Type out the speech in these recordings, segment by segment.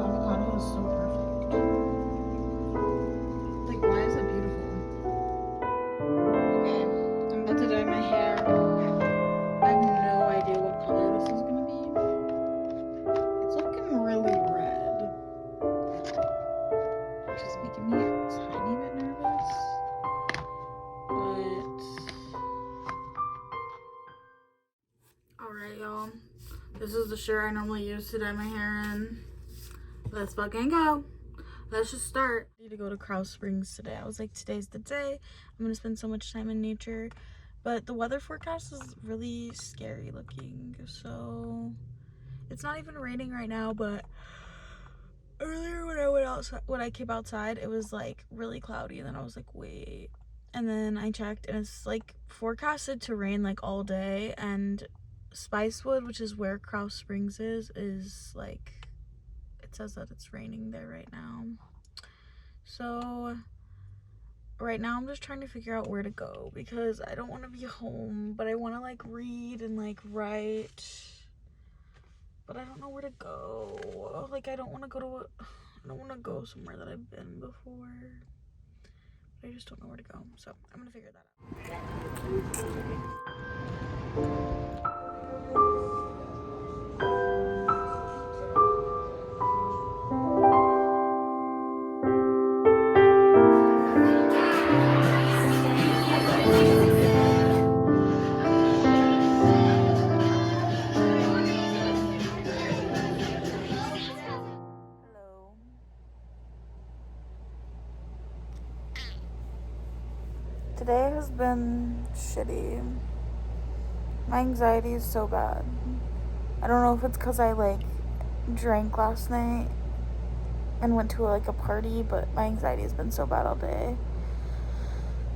avocado is so perfect. Like, why is it beautiful? Okay, I'm about to dye my hair. I have no idea what color this is gonna be. It's looking really red, which is making me a tiny bit nervous. But alright, y'all. This is the shirt I normally use to dye my hair in. Let's fucking go. Let's just start. I need to go to Krause Springs today. I was like, today's the day. I'm gonna spend so much time in nature. But the weather forecast is really scary looking. So it's not even raining right now, but earlier when I went outside, when I came outside, it was like really cloudy, and then I was like, wait. And then I checked, and it's like forecasted to rain like all day. And Spicewood, which is where Krause Springs is like, it says that it's raining there right now. So right now I'm just trying to figure out where to go, because I don't want to be home, but I want to like read and like write, but I don't know where to go. Like, I don't want to go somewhere that I've been before, but I just don't know where to go. So I'm gonna figure that out. Today has been shitty. My anxiety is so bad. I don't know if it's because I like drank last night and went to like a party, but my anxiety has been so bad all day.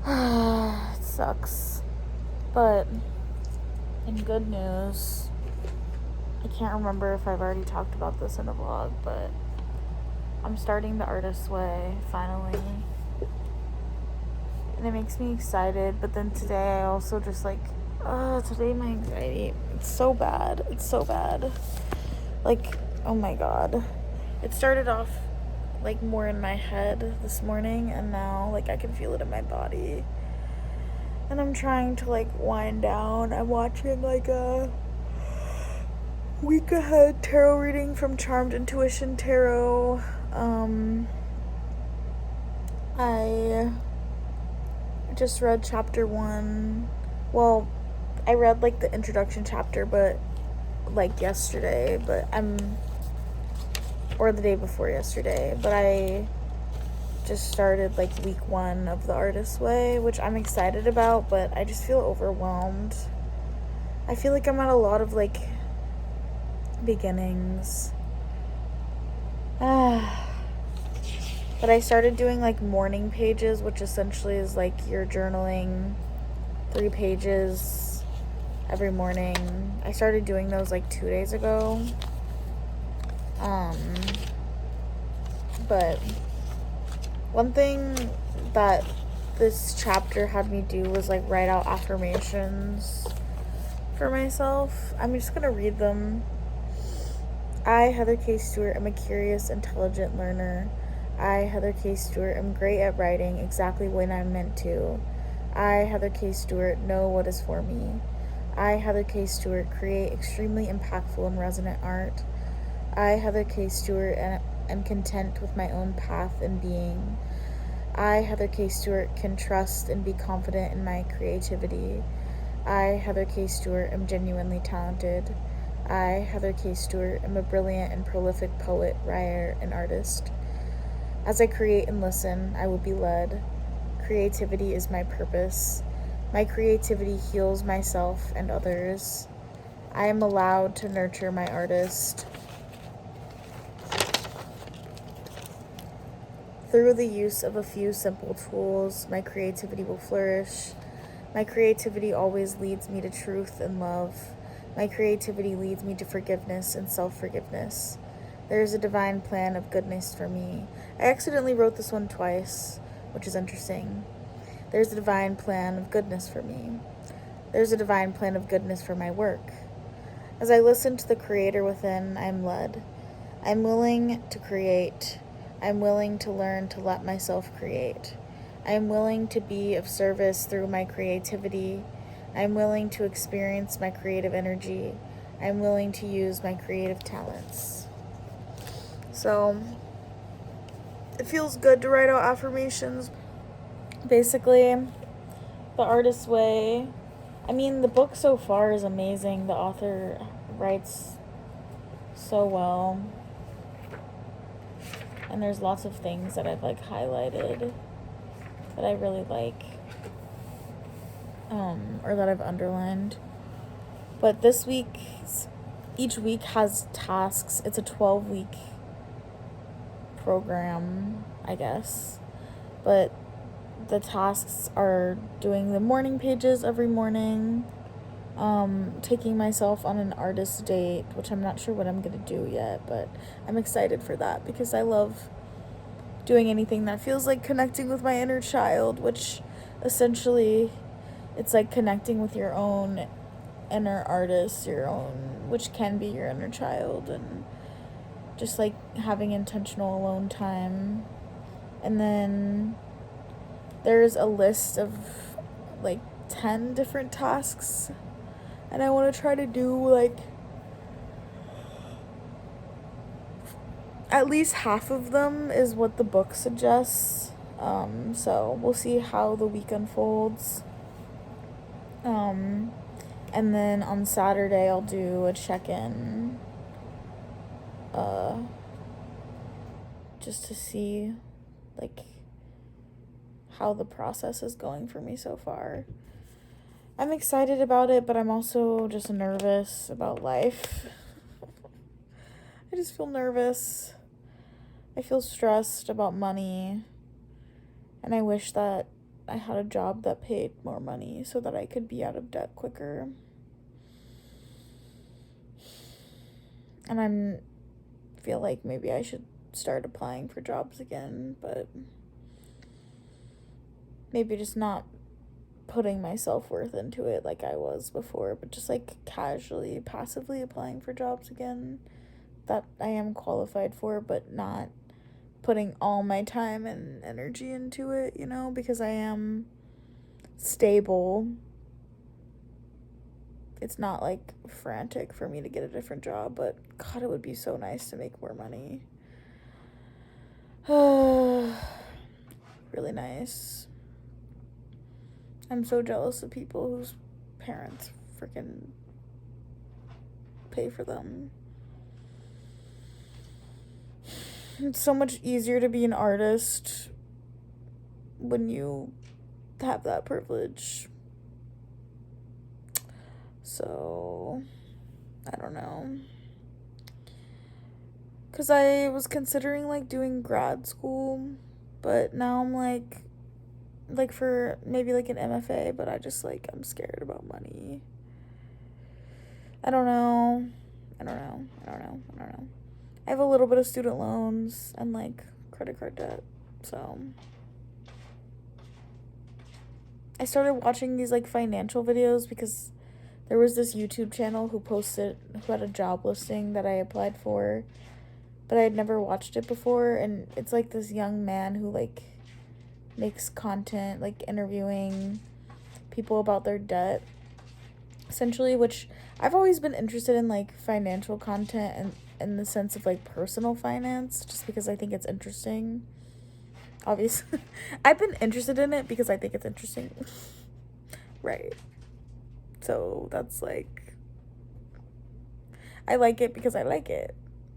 It sucks. But in good news, I can't remember if I've already talked about this in the vlog, but I'm starting the Artist's Way finally. And it makes me excited, but then today I also just like, today my anxiety, it's so bad. It's so bad. Like, oh my God. It started off like more in my head this morning, and now like I can feel it in my body. And I'm trying to like wind down. I'm watching like a week ahead tarot reading from Charmed Intuition Tarot. I just read chapter 1. Well, I read like the introduction chapter, but like yesterday, or the day before yesterday, but I just started like week 1 of the Artist's Way, which I'm excited about, but I just feel overwhelmed. I feel like I'm at a lot of like beginnings. But I started doing like morning pages, which essentially is like you're journaling 3 pages every morning. I started doing those like 2 days ago. But one thing that this chapter had me do was like write out affirmations for myself. I'm just gonna read them. I, Heather K. Stewart, am a curious, intelligent learner. I, Heather K. Stewart, am great at writing exactly when I'm meant to. I, Heather K. Stewart, know what is for me. I, Heather K. Stewart, create extremely impactful and resonant art. I, Heather K. Stewart, am content with my own path and being. I, Heather K. Stewart, can trust and be confident in my creativity. I, Heather K. Stewart, am genuinely talented. I, Heather K. Stewart, am a brilliant and prolific poet, writer, and artist. As I create and listen, I will be led. Creativity is my purpose. My creativity heals myself and others. I am allowed to nurture my artist. Through the use of a few simple tools, my creativity will flourish. My creativity always leads me to truth and love. My creativity leads me to forgiveness and self-forgiveness. There is a divine plan of goodness for me. I accidentally wrote this one twice, which is interesting. There's a divine plan of goodness for me. There's a divine plan of goodness for my work. As I listen to the creator within, I'm led. I'm willing to create. I'm willing to learn to let myself create. I'm willing to be of service through my creativity. I'm willing to experience my creative energy. I'm willing to use my creative talents. So, it feels good to write out affirmations. Basically, The Artist's Way. I mean, the book so far is amazing. The author writes so well. And there's lots of things that I've like highlighted that I really like, or that I've underlined. But this week, each week has tasks. It's a 12-week program, I guess. But the tasks are doing the morning pages every morning, taking myself on an artist date, which I'm not sure what I'm going to do yet, but I'm excited for that because I love doing anything that feels like connecting with my inner child, which essentially it's like connecting with your own inner artist, which can be your inner child, and just like having intentional alone time. And then there's a list of like 10 different tasks, and I want to try to do like at least half of them is what the book suggests. So we'll see how the week unfolds. And then on Saturday I'll do a check-in, just to see like how the process is going for me so far. I'm excited about it, but I'm also just nervous about life. I just feel nervous. I feel stressed about money. And I wish that I had a job that paid more money so that I could be out of debt quicker. And I feel like maybe I should start applying for jobs again, but maybe just not putting my self-worth into it like I was before, but just like casually, passively applying for jobs again that I am qualified for, but not putting all my time and energy into it, you know, because I am stable. It's not like frantic for me to get a different job, but God, it would be so nice to make more money. Really nice. I'm so jealous of people whose parents freaking pay for them. It's so much easier to be an artist when you have that privilege. So, I don't know. Because I was considering, like, doing grad school, but now I'm, like, for maybe, like, an MFA, but I just, like, I'm scared about money. I don't know. I have a little bit of student loans and, like, credit card debt, so I started watching these, like, financial videos because there was this YouTube channel who had a job listing that I applied for, but I had never watched it before, and it's, like, this young man who, like, makes content, like, interviewing people about their debt, essentially, which I've always been interested in, like, financial content and in the sense of, like, personal finance, just because I think it's interesting. Obviously, I've been interested in it because I think it's interesting. Right. So that's, like, I like it because I like it,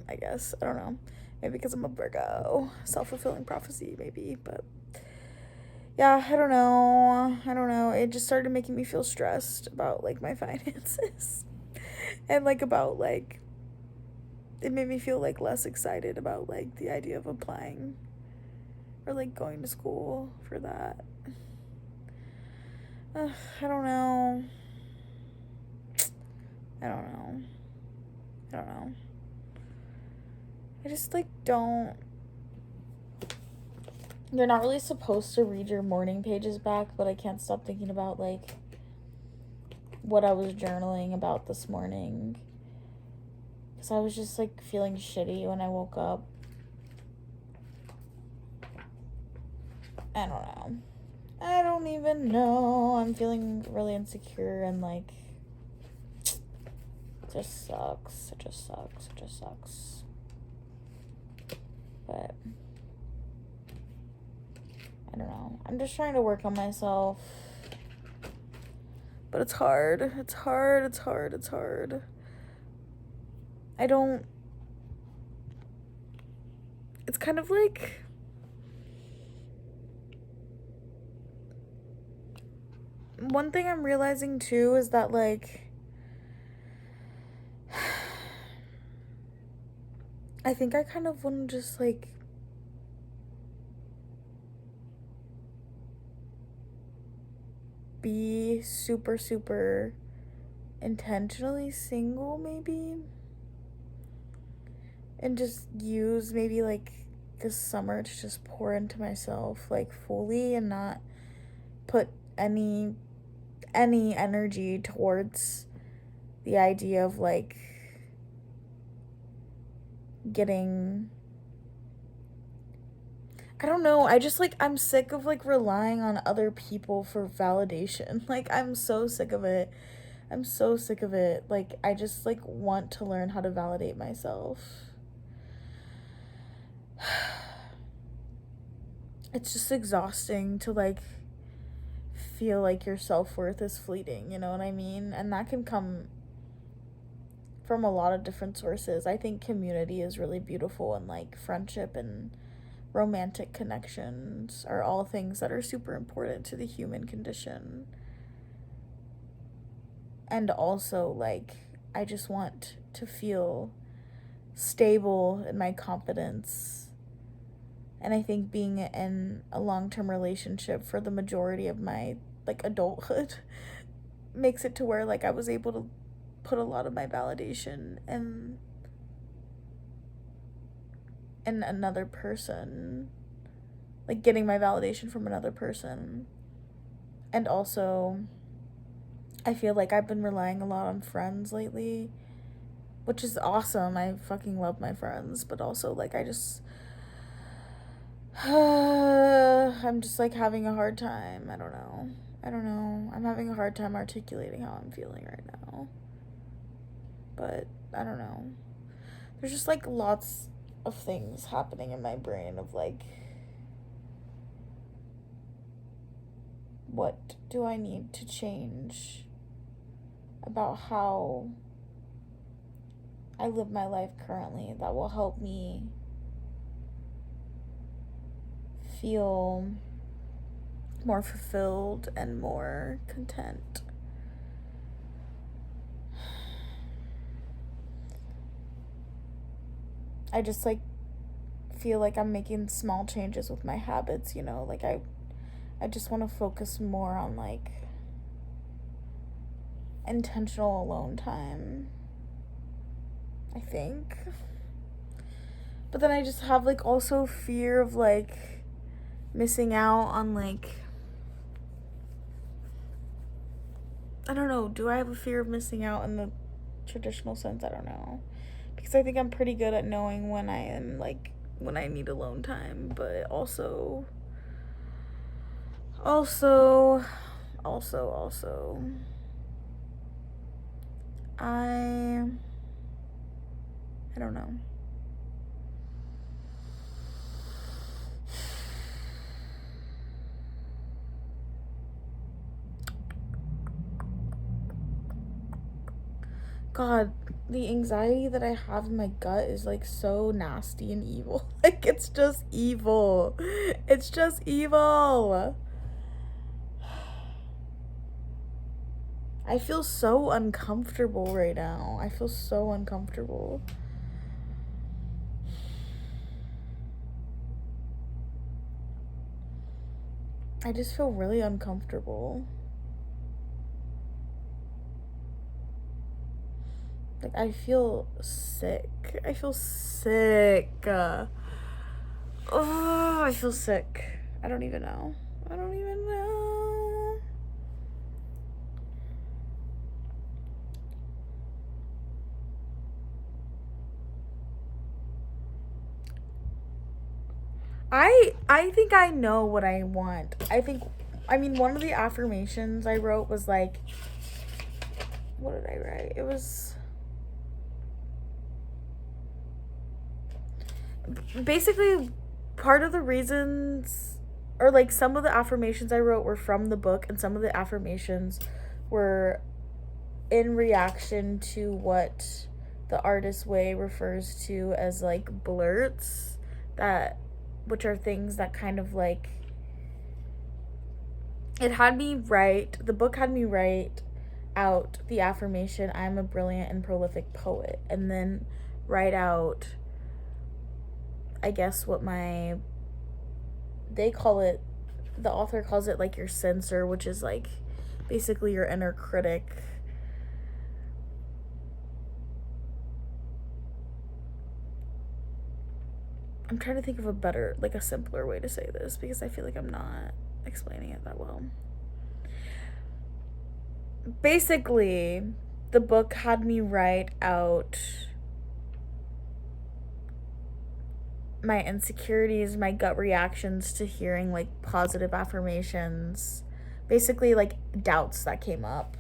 I guess. I don't know. Maybe because I'm a Virgo. Self-fulfilling prophecy, maybe. But, yeah, I don't know. It just started making me feel stressed about, like, my finances. And, like, about, like, it made me feel, like, less excited about, like, the idea of applying or, like, going to school for that. I don't know. I just, like, don't. You're not really supposed to read your morning pages back, but I can't stop thinking about, like, what I was journaling about this morning because I was just like feeling shitty when I woke up. I don't know. I don't even know. I'm feeling really insecure and like it just sucks. It just sucks. It just sucks. But I don't know. I'm just trying to work on myself. But it's hard. It's hard. It's hard. It's hard. It's kind of like one thing I'm realizing too is that like I think I kind of want to just like be super, super intentionally single maybe, and just use maybe like this summer to just pour into myself like fully and not put any energy towards the idea of like getting, I don't know, I just like I'm sick of like relying on other people for validation. Like I'm so sick of it. I'm so sick of it. Like I just like want to learn how to validate myself. It's just exhausting to like feel like your self-worth is fleeting, you know what I mean? And that can come from a lot of different sources. I think community is really beautiful, and like friendship and romantic connections are all things that are super important to the human condition. And also like I just want to feel stable in my confidence. And I think being in a long-term relationship for the majority of my like adulthood makes it to where like I was able to put a lot of my validation in another person, like getting my validation from another person. And also I feel like I've been relying a lot on friends lately, which is awesome. I fucking love my friends, but also like I just I'm just like having a hard time. I don't know. I'm having a hard time articulating how I'm feeling right now. But I don't know. There's just like lots of things happening in my brain of like, what do I need to change about how I live my life currently that will help me feel more fulfilled and more content. I just like feel like I'm making small changes with my habits, you know, like I just want to focus more on like intentional alone time, I think. But then I just have like also fear of like missing out on like, I don't know, do I have a fear of missing out in the traditional sense? I don't know. Because I think I'm pretty good at knowing when I am like, when I need alone time, but also I don't know. God, the anxiety that I have in my gut is like so nasty and evil. Like it's just evil. It's just evil. I feel so uncomfortable right now. I feel so uncomfortable. I just feel really uncomfortable. Like I feel sick. I feel sick. Oh, I feel sick. I don't even know. I don't even know. I think I know what I want. I mean, one of the affirmations I wrote was like, what did I write? It was basically part of the reasons, or like some of the affirmations I wrote were from the book, and some of the affirmations were in reaction to what the Artist Way refers to as like blurts, that which are things that kind of like, the book had me write out the affirmation, I'm a brilliant and prolific poet, and then write out, I guess, what they call it, the author calls it like your censor, which is like basically your inner critic. I'm trying to think of a simpler way to say this, because I feel like I'm not explaining it that well. Basically, the book had me write out my insecurities, my gut reactions to hearing like positive affirmations, basically like doubts that came up.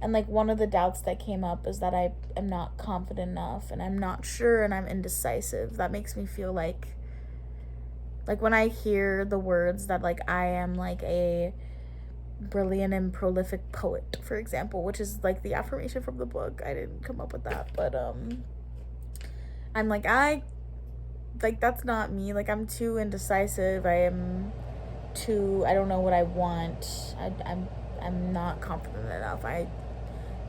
And like one of the doubts that came up is that I am not confident enough, and I'm not sure, and I'm indecisive. That makes me feel like when I hear the words that like I am like a brilliant and prolific poet, for example, which is like the affirmation from the book. I didn't come up with that, but I'm like, that's not me. Like, I'm too indecisive. I don't know what I want. I'm not confident enough. I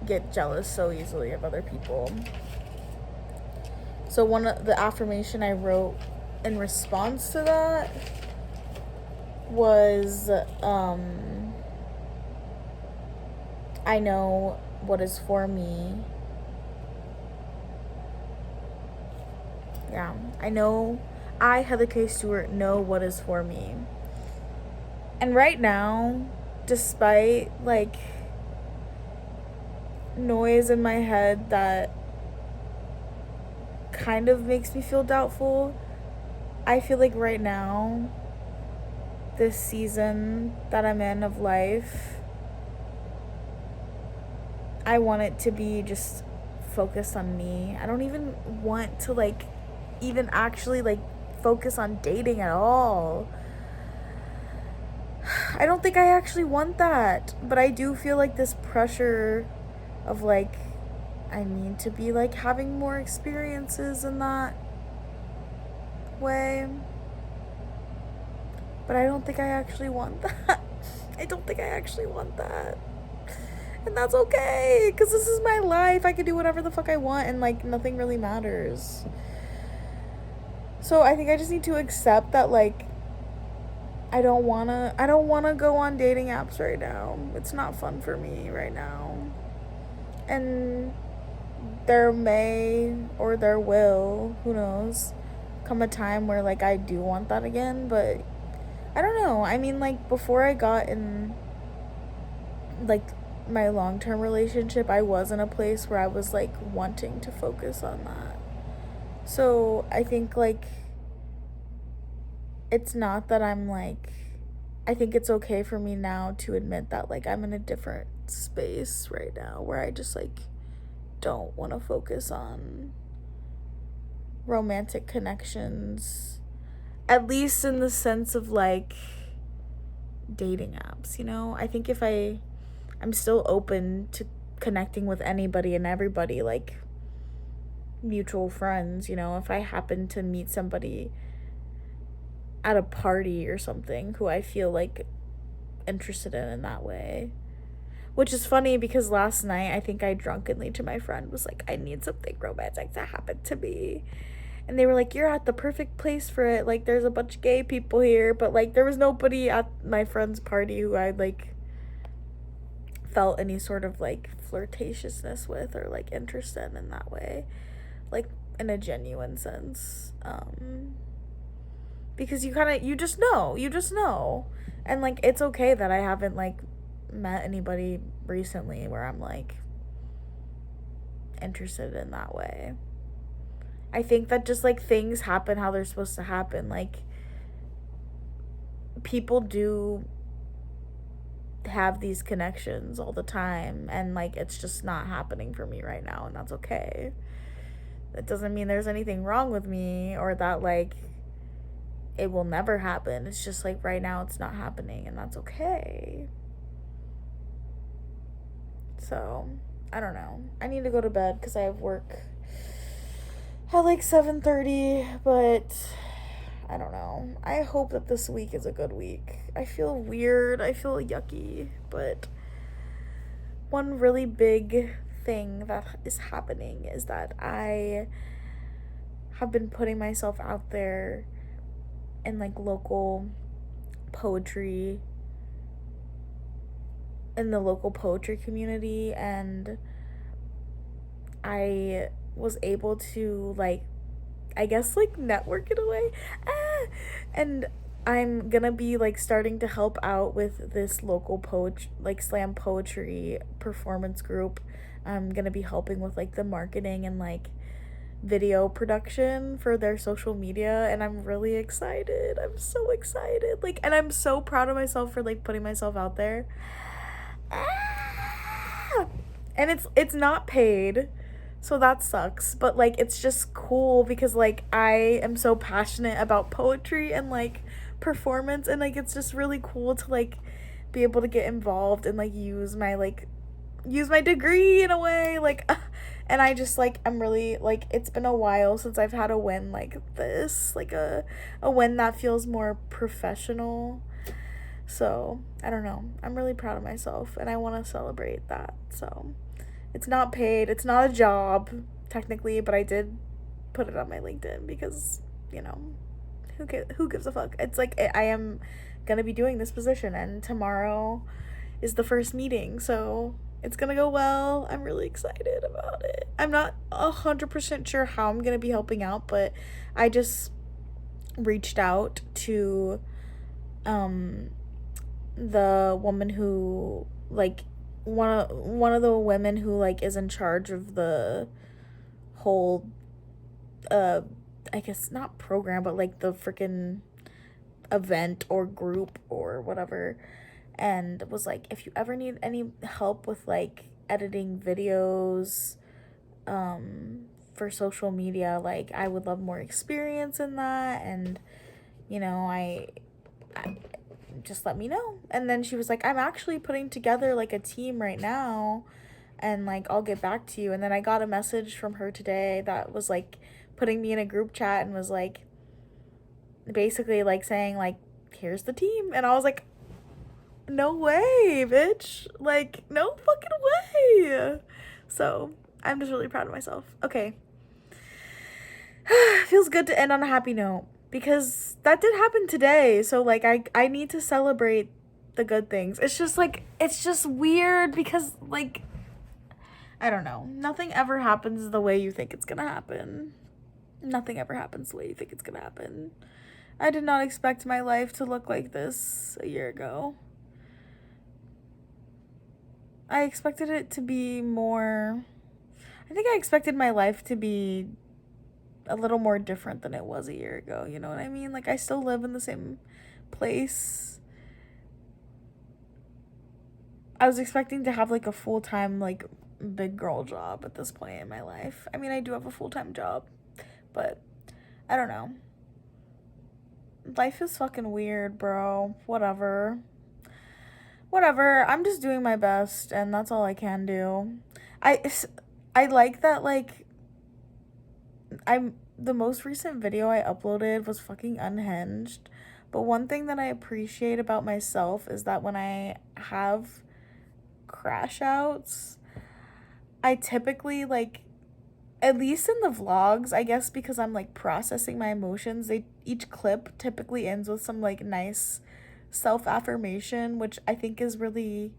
get jealous so easily of other people. So one of the affirmation I wrote in response to that was, I know what is for me. Yeah, I, Heather K. Stewart, know what is for me. And right now, despite like noise in my head that kind of makes me feel doubtful, I feel like right now, this season that I'm in of life, I want it to be just focused on me. I don't even want to like even actually like focus on dating at all. I don't think I actually want that, but I do feel like this pressure of like, I need to be like having more experiences in that way. But I don't think I actually want that. I don't think I actually want that. And that's okay, because this is my life. I can do whatever the fuck I want, and like nothing really matters. So I think I just need to accept that like I don't wanna go on dating apps right now. It's not fun for me right now. And there may, or there will, who knows, come a time where like I do want that again, but I don't know. I mean, like, before I got in like my long-term relationship, I was in a place where I was like wanting to focus on that. So I think like it's not that I'm like, I think it's okay for me now to admit that like I'm in a different space right now where I just like don't want to focus on romantic connections, at least in the sense of like dating apps, you know? I think if I'm still open to connecting with anybody and everybody, like mutual friends, you know, if I happen to meet somebody at a party or something who I feel like interested in that way. Which is funny because last night I think I drunkenly to my friend was like, I need something romantic to happen to me. And they were like, you're at the perfect place for it. Like, there's a bunch of gay people here. But, like, there was nobody at my friend's party who I, like, felt any sort of, like, flirtatiousness with or, like, interest in that way. Like, in a genuine sense. Because you just know. And, like, it's okay that I haven't, like, met anybody recently where I'm, like, interested in that way. I think that just like things happen how they're supposed to happen. Like people do have these connections all the time, and like it's just not happening for me right now, and that's okay. That doesn't mean there's anything wrong with me or that like it will never happen. It's just like right now it's not happening, and that's okay. So I don't know, I need to go to bed because I have work at like 7:30, but I don't know. I hope that this week is a good week. I feel weird. I feel yucky. But one really big thing that is happening is that I have been putting myself out there in like local poetry, in the local poetry community, and I was able to like, I guess like network in a way. And I'm gonna be like starting to help out with this local like slam poetry performance group. I'm gonna be helping with like the marketing and like video production for their social media, and I'm really excited. I'm so excited. Like, and I'm so proud of myself for like putting myself out there. And it's not paid. So that sucks, but like it's just cool because like I am so passionate about poetry and like performance, and like it's just really cool to like be able to get involved and like use my degree in a way, like and I just like I'm really like, it's been a while since I've had a win like this, like a win that feels more professional. So I don't know, I'm really proud of myself and I want to celebrate that. So it's not paid. It's not a job, technically, but I did put it on my LinkedIn because, you know, who gives a fuck? It's like I am going to be doing this position, and tomorrow is the first meeting, so it's going to go well. I'm really excited about it. I'm not 100% sure how I'm going to be helping out, but I just reached out to the woman who, like, one of the women who like is in charge of the whole I guess not program, but like the freaking event or group or whatever, and was like, if you ever need any help with like editing videos for social media, like I would love more experience in that, and you know, I just let me know. And then she was like, I'm actually putting together like a team right now, and like I'll get back to you. And then I got a message from her today that was like putting me in a group chat and was like basically like saying like, here's the team. And I was like, no way, bitch, like no fucking way. So I'm just really proud of myself. Okay. Feels good to end on a happy note, because that did happen today. So like I need to celebrate the good things. It's just like, it's just weird because like, I don't know, nothing ever happens the way you think it's gonna happen. Nothing ever happens the way you think it's gonna happen. I did not expect my life to look like this a year ago. I expected it to be more, I think I expected my life to be a little more different than it was a year ago, you know what I mean? Like I still live in the same place. I was expecting to have like a full-time like big girl job at this point in my life. I mean, I do have a full-time job, but I don't know. Life is fucking weird, bro. Whatever. I'm just doing my best, and that's all I can do. I like that, like, the most recent video I uploaded was fucking unhinged. But one thing that I appreciate about myself is that when I have crash outs, I typically, like, at least in the vlogs, I guess because I'm like processing my emotions, each clip typically ends with some like nice self-affirmation, which I think is really,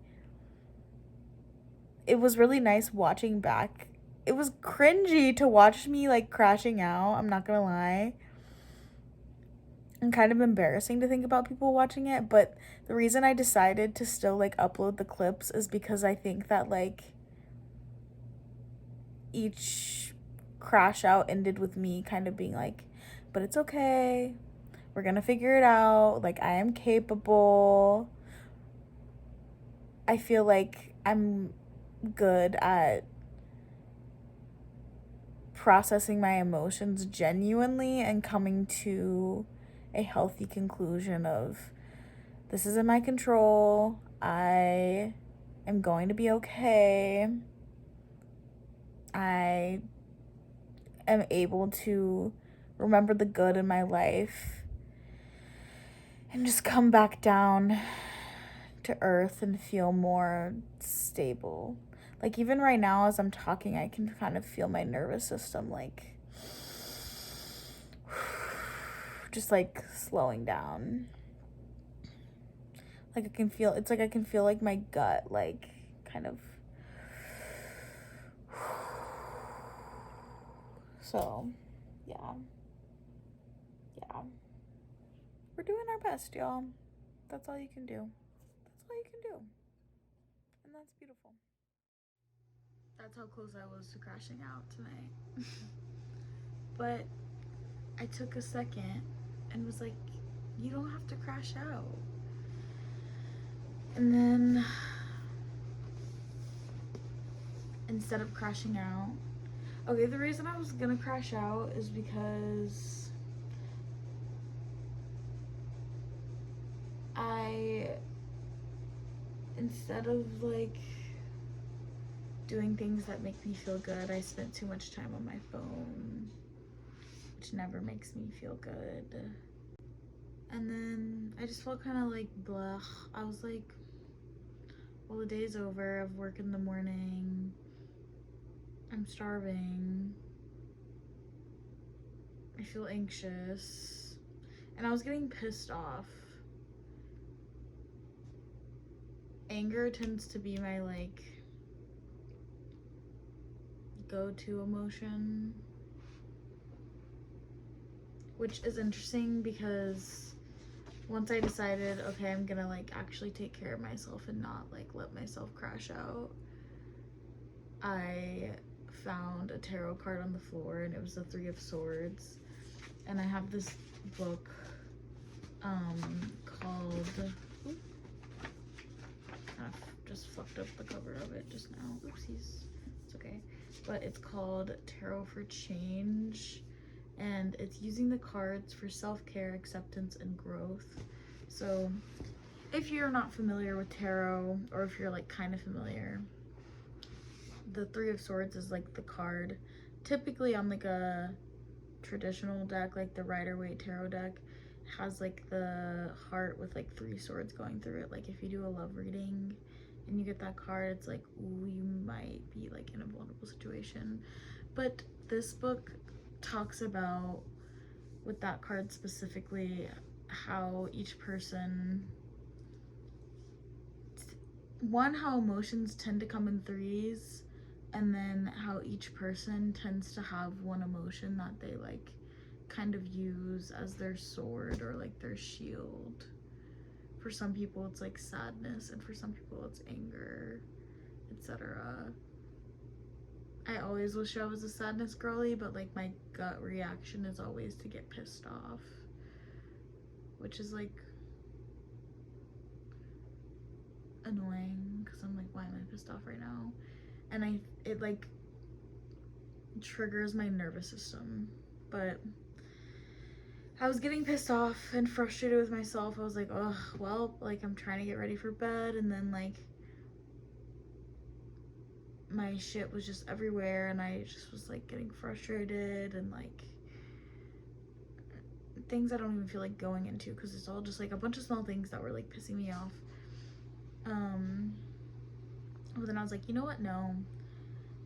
it was really nice watching back. It was cringy to watch me like crashing out, I'm not gonna lie, and kind of embarrassing to think about people watching it. But the reason I decided to still like upload the clips is because I think that like each crash out ended with me kind of being like, but it's okay, We're gonna figure it out. Like, I am capable. I feel like I'm good at processing my emotions genuinely and coming to a healthy conclusion of this is in my control. I am going to be okay. I am able to remember the good in my life and just come back down to earth and feel more stable. Like, even right now as I'm talking, I can kind of feel my nervous system like just like slowing down. Like, I can feel, it's like I can feel like my gut like kind of. So yeah, we're doing our best, y'all. That's all you can do. That's all you can do, and that's beautiful. That's how close I was to crashing out tonight. But I took a second and was like, you don't have to crash out. And then instead of crashing out, okay, the reason I was gonna crash out is because instead of like doing things that make me feel good, I spent too much time on my phone, which never makes me feel good. And then I just felt kind of like blah. I was like, well, the day's over. I have work in the morning. I'm starving. I feel anxious. And I was getting pissed off. Anger tends to be my like go-to emotion, which is interesting because once I decided, okay, I'm gonna like actually take care of myself and not like let myself crash out, I found a tarot card on the floor and it was the Three of Swords. And I have this book called, I just fucked up the cover of it just now, oopsies, it's okay, but it's called Tarot for Change, and it's using the cards for self-care, acceptance, and growth. So if you're not familiar with tarot, or if you're like kind of familiar, the Three of Swords is like the card typically on like a traditional deck, like the Rider-Waite tarot deck has like the heart with like 3 swords going through it. Like if you do a love reading and you get that card, it's like, ooh, you might be like in a vulnerable situation. But this book talks about, with that card specifically, how each person, one, how emotions tend to come in threes, and then how each person tends to have one emotion that they like kind of use as their sword or like their shield. For some people it's like sadness, and for some people it's anger, etc. I always wish I was a sadness girly, but like my gut reaction is always to get pissed off, which is like annoying because I'm like, why am I pissed off right now? And it like triggers my nervous system. But I was getting pissed off and frustrated with myself. I was like, oh, well, like I'm trying to get ready for bed, and then like my shit was just everywhere, and I just was like getting frustrated, and like things I don't even feel like going into because it's all just like a bunch of small things that were like pissing me off. But then I was like, you know what, no,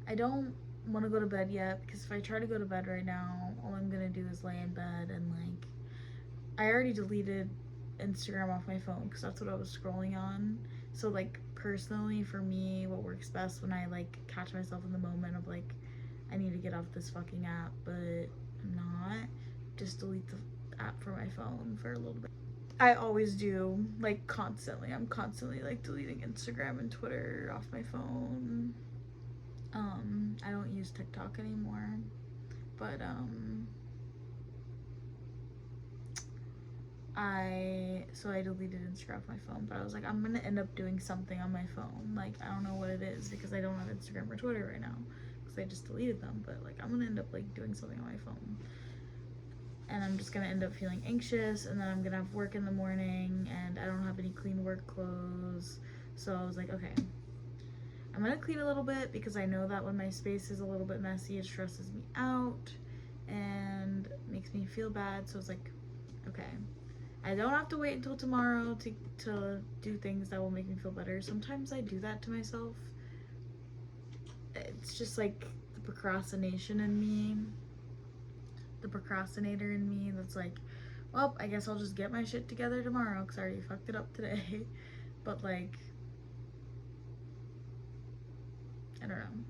I don't want to go to bed yet, because if I try to go to bed right now, all I'm gonna do is lay in bed, and like I already deleted Instagram off my phone because that's what I was scrolling on. So like personally for me, what works best when I like catch myself in the moment of like I need to get off this fucking app but I'm not, just delete the app from my phone for a little bit. I always do, like constantly. I'm constantly like deleting Instagram and Twitter off my phone. I don't use TikTok anymore, but I deleted Instagram off my phone, but I was like, I'm gonna end up doing something on my phone. Like, I don't know what it is because I don't have Instagram or Twitter right now because I just deleted them, but like I'm gonna end up like doing something on my phone. And I'm just gonna end up feeling anxious, and then I'm gonna have work in the morning and I don't have any clean work clothes. So I was like, okay, I'm gonna clean a little bit because I know that when my space is a little bit messy, it stresses me out and makes me feel bad. So I was like, okay, I don't have to wait until tomorrow to do things that will make me feel better. Sometimes I do that to myself. It's just like the procrastination in me, the procrastinator in me that's like, well, I guess I'll just get my shit together tomorrow because I already fucked it up today. But like, I don't know.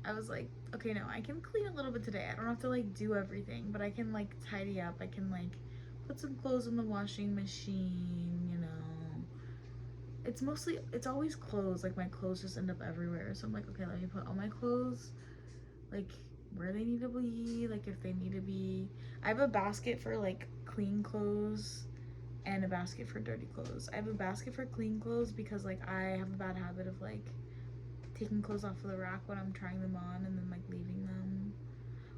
I was like, okay, no, I can clean a little bit today. I don't have to like do everything, but I can like tidy up. I can like put some clothes in the washing machine, you know. It's always clothes. Like my clothes just end up everywhere. So I'm like, okay, let me put all my clothes like where they need to be, like if they need to be. I have a basket for like clean clothes and a basket for dirty clothes. I have a basket for clean clothes because like I have a bad habit of like taking clothes off of the rack when I'm trying them on and then like leaving them.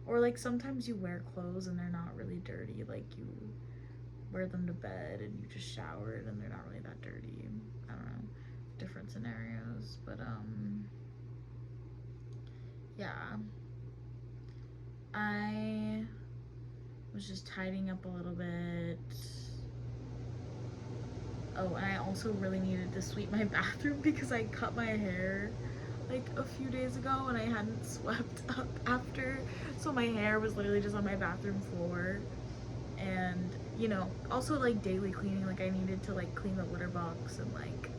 Or like sometimes you wear clothes and they're not really dirty, like you wear them to bed and you just showered and they're not really that dirty. I don't know, different scenarios, but yeah, I was just tidying up a little bit. Oh, and I also really needed to sweep my bathroom because I cut my hair like a few days ago and I hadn't swept up after, so my hair was literally just on my bathroom floor. And you know, also like daily cleaning, like I needed to like clean the litter box and like,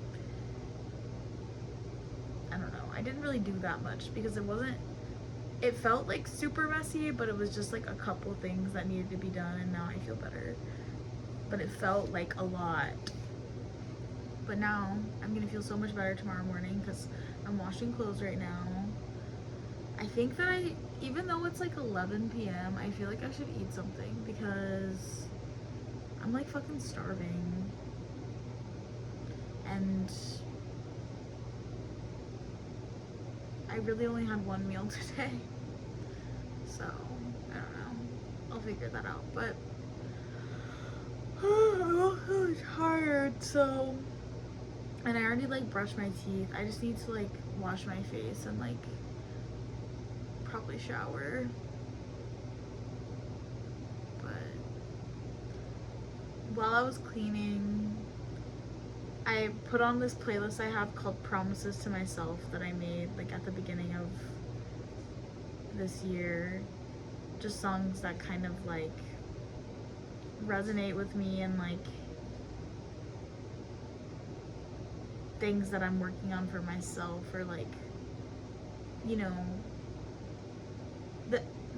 I don't know, I didn't really do that much because it felt like super messy, but it was just like a couple things that needed to be done and now I feel better. But it felt like a lot. But now I'm gonna feel so much better tomorrow morning because I'm washing clothes right now. I think that even though it's like 11 p.m., I feel like I should eat something because I'm like fucking starving. And I really only had one meal today. So, I don't know. I'll figure that out. But I'm also tired, so. And I already like brushed my teeth. I just need to like wash my face and like probably shower. But while I was cleaning, I put on this playlist I have called Promises to Myself that I made like at the beginning of this year. Just songs that kind of like resonate with me and like things that I'm working on for myself, or like, you know,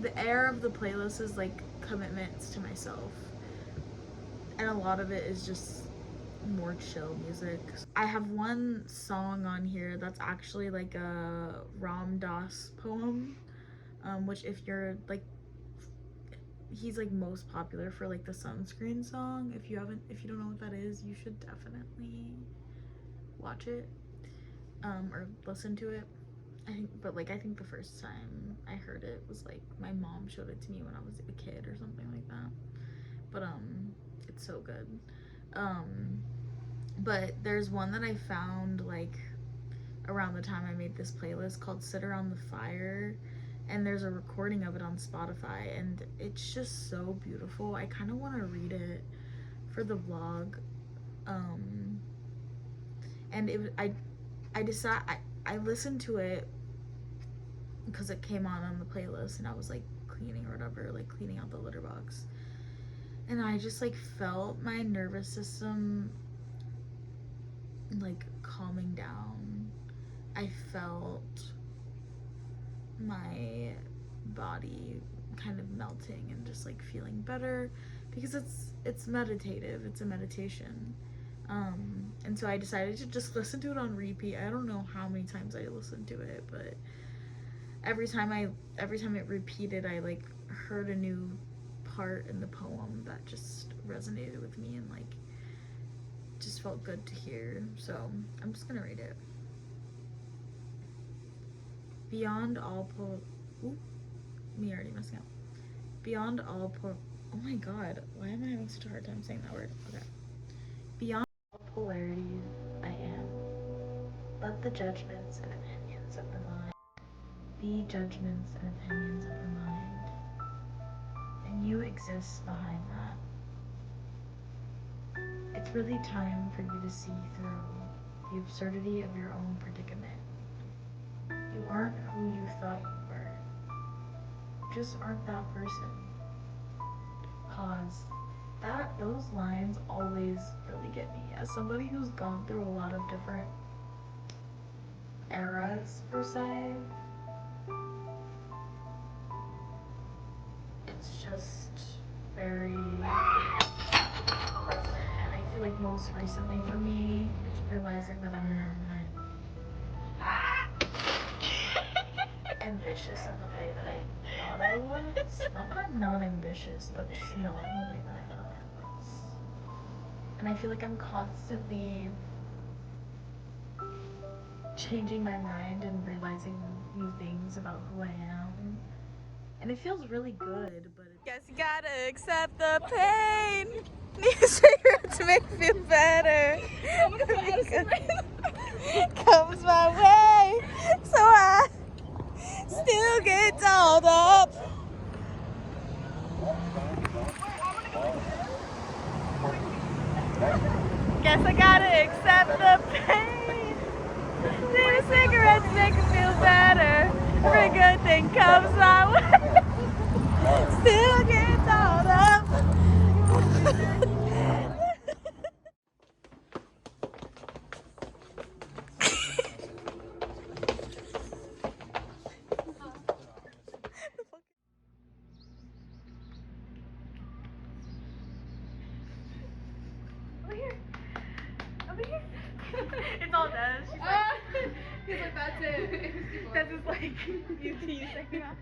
the air of the playlist is like commitments to myself, and a lot of it is just more chill music. I have one song on here that's actually like a Ram Dass poem, which if you're like, he's like most popular for like the sunscreen song. If you don't know what that is, you should definitely watch it, or listen to it. I think the first time I heard it was like my mom showed it to me when I was a kid or something like that. But it's so good. But there's one that I found like around the time I made this playlist called Sit Around the Fire, and there's a recording of it on Spotify, and it's just so beautiful. I kind of want to read it for the vlog. And I listened to it because it came on the playlist and I was like cleaning or whatever, like cleaning out the litter box, and I just like felt my nervous system like calming down. I felt my body kind of melting and just like feeling better because it's meditative, it's a meditation. And so I decided to just listen to it on repeat. I don't know how many times I listened to it, but every time it repeated, I like heard a new part in the poem that just resonated with me and like just felt good to hear. So I'm just gonna read it. Beyond all ooh, me already messing up. Beyond all oh my god, why am I having such a hard time saying that word? Okay. Beyond all polarities, I am. Let the judgments and opinions of the mind be judgments and opinions of the mind, and you exist behind that. It's really time for you to see through the absurdity of your own predicament. You aren't who you thought you were. You just aren't that person. Pause. Those lines always really get me. As somebody who's gone through a lot of different eras, per se, it's just very present. And I feel like most recently for me, realizing that I'm not ambitious in the way that I thought I was. Not that I'm not ambitious, but just not in the way that I thought I was. And I feel like I'm constantly changing my mind and realizing new things about who I am. And it feels really good, but guess you gotta accept the pain. Need a cigarette to make me feel better. Comes my way, so I still get dolled up. Guess I gotta accept the pain. Need a cigarette to make me feel better. Every good thing comes my way. Still get dolled up. It's all Des. She's like, he's like, that's it. Des is like, you teasing that.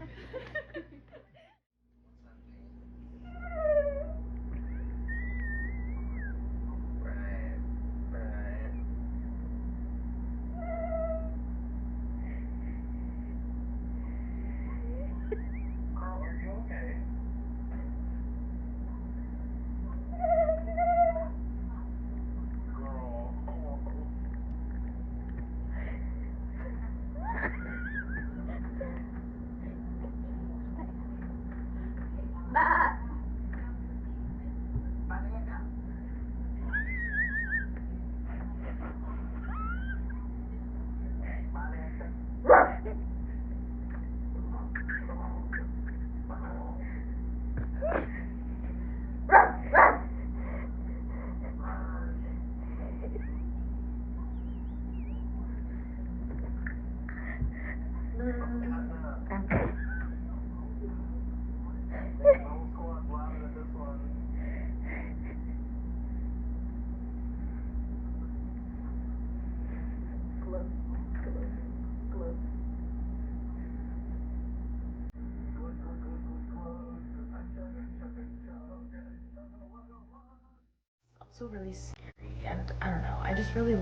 Also really scary, and I don't know, I just really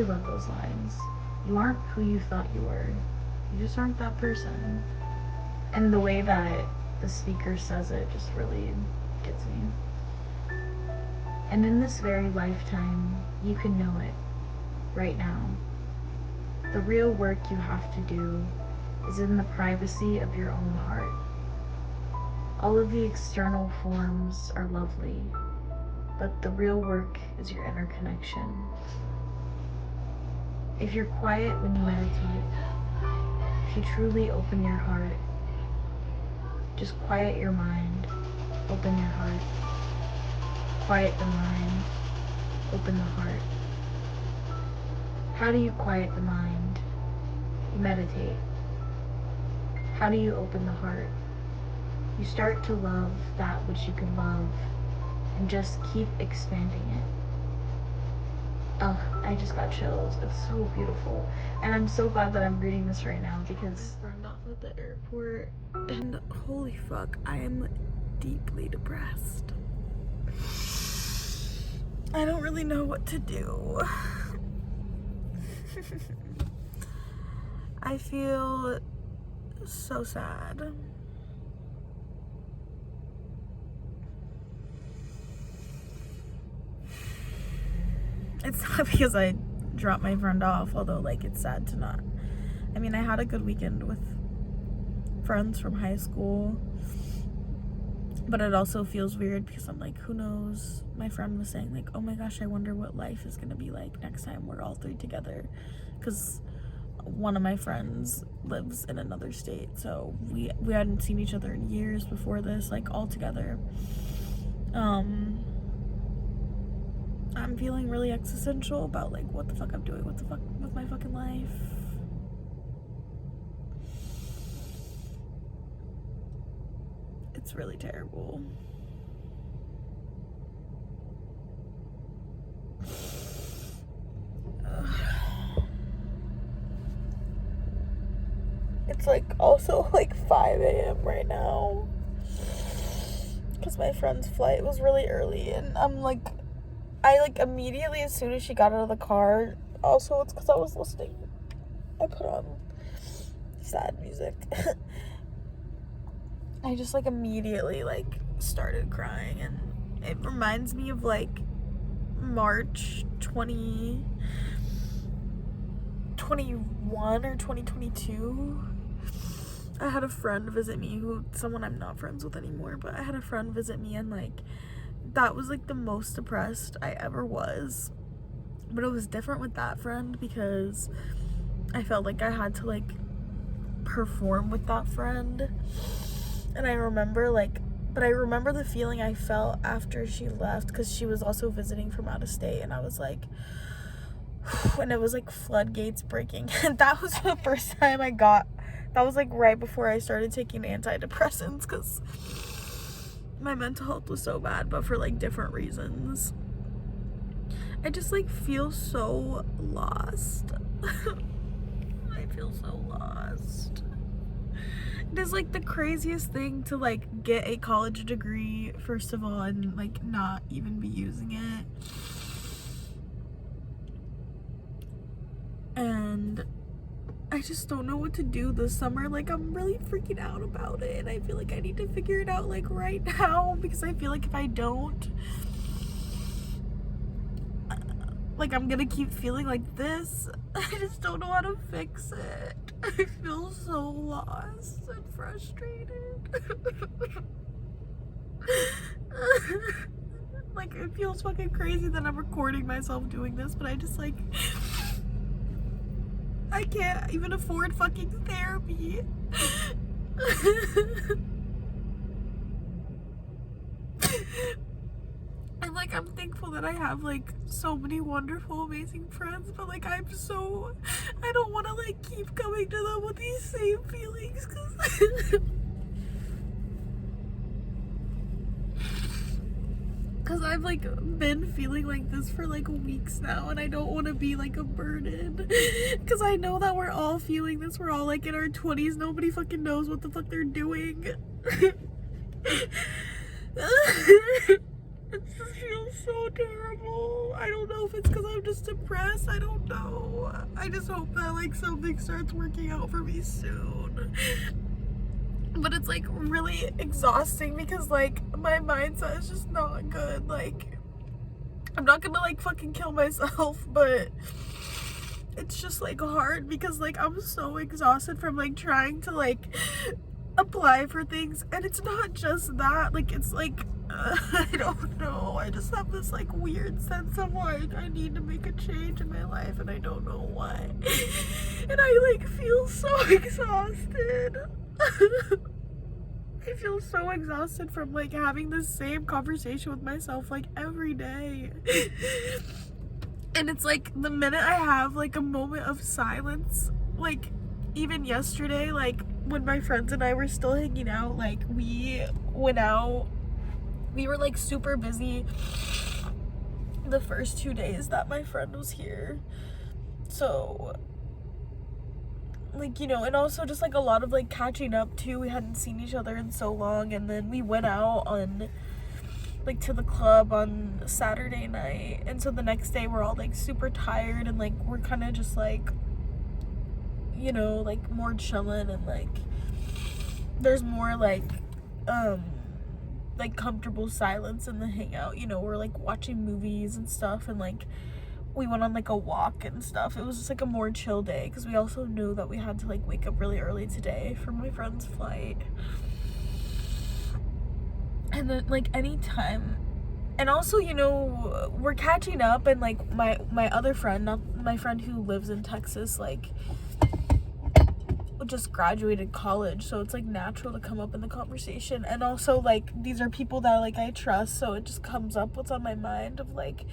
love those lines. You aren't who you thought you were. You just aren't that person. And the way that the speaker says it just really gets me. And in this very lifetime, you can know it right now. The real work you have to do is in the privacy of your own heart. All of the external forms are lovely, but the real work is your inner connection. If you're quiet when you meditate, if you truly open your heart, just quiet your mind, open your heart. Quiet the mind, open the heart. How do you quiet the mind? You meditate. How do you open the heart? You start to love that which you can love and just keep expanding it. Oh, I just got chills. It's so beautiful. And I'm so glad that I'm reading this right now because at the airport, and holy fuck, I am deeply depressed. I don't really know what to do. I feel so sad. It's not because I dropped my friend off, although like it's sad to not. I mean, I had a good weekend with friends from high school, but it also feels weird because I'm like, who knows? My friend was saying like, oh my gosh, I wonder what life is gonna be like next time we're all three together, because one of my friends lives in another state, so we hadn't seen each other in years before this, like all together. I'm feeling really existential about like what the fuck I'm doing, what the fuck with my fucking life. It's really terrible. It's like also like 5 a.m. right now because my friend's flight was really early, and I immediately, as soon as she got out of the car, also it's because I was listening, I put on sad music. I just immediately started crying, and it reminds me of March 2021 or 2022. I had a friend visit me, someone I'm not friends with anymore, but I had a friend visit me, and that was the most depressed I ever was. But it was different with that friend because I felt like I had to perform with that friend. And I remember but I remember the feeling I felt after she left, because she was also visiting from out of state, and I was and it was floodgates breaking. And that was the first time that was right before I started taking antidepressants, because my mental health was so bad, but for different reasons. I just feel so lost. I feel so lost. It is the craziest thing to get a college degree, first of all, and not even be using it. And I just don't know what to do this summer. I'm really freaking out about it, and I feel I need to figure it out right now, because I feel if I don't, I'm gonna keep feeling like this. I just don't know how to fix it. I feel so lost and frustrated. It feels fucking crazy that I'm recording myself doing this, but I just I can't even afford fucking therapy. And I'm thankful that I have so many wonderful, amazing friends, but I don't want to keep coming to them with these same feelings, because I've been feeling like this for weeks now, and I don't want to be a burden, because I know that we're all feeling this. We're all in our 20s. Nobody fucking knows what the fuck they're doing. It just feels so terrible. I don't know if it's because I'm just depressed. I don't know. I just hope that something starts working out for me soon. But it's really exhausting, because my mindset is just not good. I'm not gonna fucking kill myself, but it's just hard, because I'm so exhausted from trying to apply for things, and it's not just that. It's I don't know. I just have this weird sense of I need to make a change in my life, and I don't know why. And I feel so exhausted. I feel so exhausted from having the same conversation with myself every day. And it's the minute I have a moment of silence, even yesterday, when my friends and I were still hanging out, we went out. We were super busy the first 2 days that my friend was here. So like, you know, and also just like a lot of like catching up too. We hadn't seen each other in so long, and then we went out on like to the club on Saturday night, and so the next day we're all like super tired, and like we're kind of just like, you know, like more chilling, and like there's more like comfortable silence in the hangout, you know. We're like watching movies and stuff, and like we went on like a walk and stuff. It was just like a more chill day because we also knew that we had to like wake up really early today for my friend's flight. And then like anytime, and also, you know, we're catching up, and like my other friend, not my friend who lives in Texas, like just graduated college, so it's like natural to come up in the conversation. And also like these are people that like I trust, so it just comes up what's on my mind of like